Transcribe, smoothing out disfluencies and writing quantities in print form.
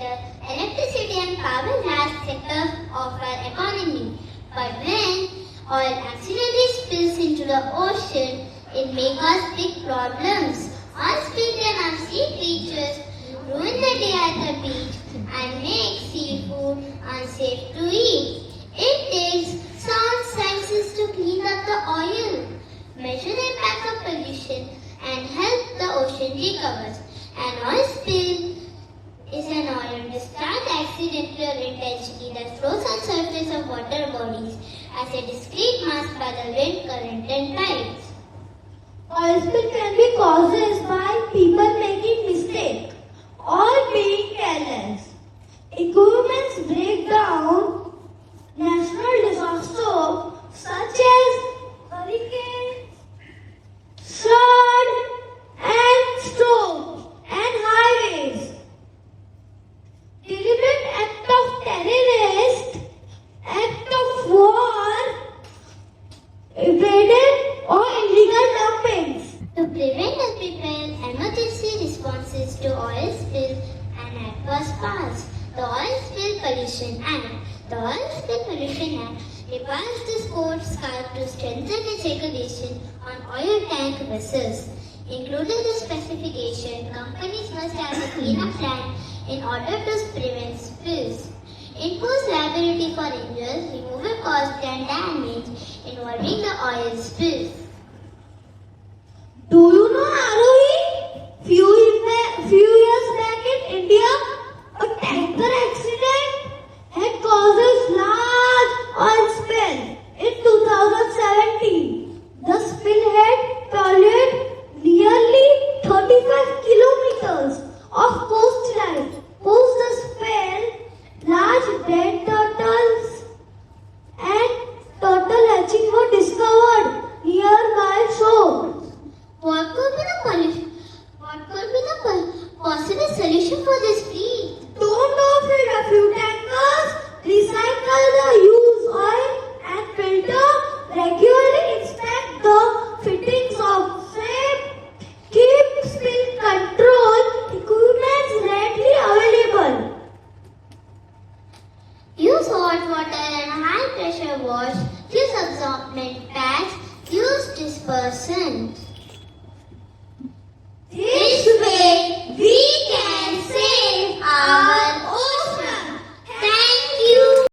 water, electricity and power large sectors of our economy. But when oil accidentally spills into the ocean, it may cause big problems. Unspeakable and sea creatures ruin the day at the beach and make seafood unsafe to eat. It takes some scientists to clean up the oil, measure the impact of pollution, and help the ocean recover. An oil spill is an oil discharge accidentally or intentionally that flows on surface of water bodies as a discrete mass by the wind, current, and tides. Oil spill can be caused by people making mistakes or being careless. Equipments break down. Natural disasters such as hurricanes, flood, and storms, and highways. Deliberate act of terrorist, act of war, invaded or illegal dumpings. To prevent or prepare emergency responses to oil spill and Act was passed. The Oil Spill Pollution Act. The Oil Spill Pollution Act requires the Coast Guard to strengthen its regulation on oil tank vessels. Including the specification, companies must have a cleanup plan in order to prevent spills. Impose liability for injuries, removal cost and damage involving the oil spills. Do you know, Aarohi? Few years back in India, a tanker accident had caused large oil spill in 2017. The spill had polluted nearly 35 kilometers of coastline. Post the spill, large dead turtles and turtle hatching were discovered nearby shore. What could be the possible solution for this, Preet? Don't offer a few tankers, recycle the used oil and filter, regularly inspect the fittings of safe, keep spill control equipment readily available. Use hot water and high pressure wash, use absorbent pads, use dispersants.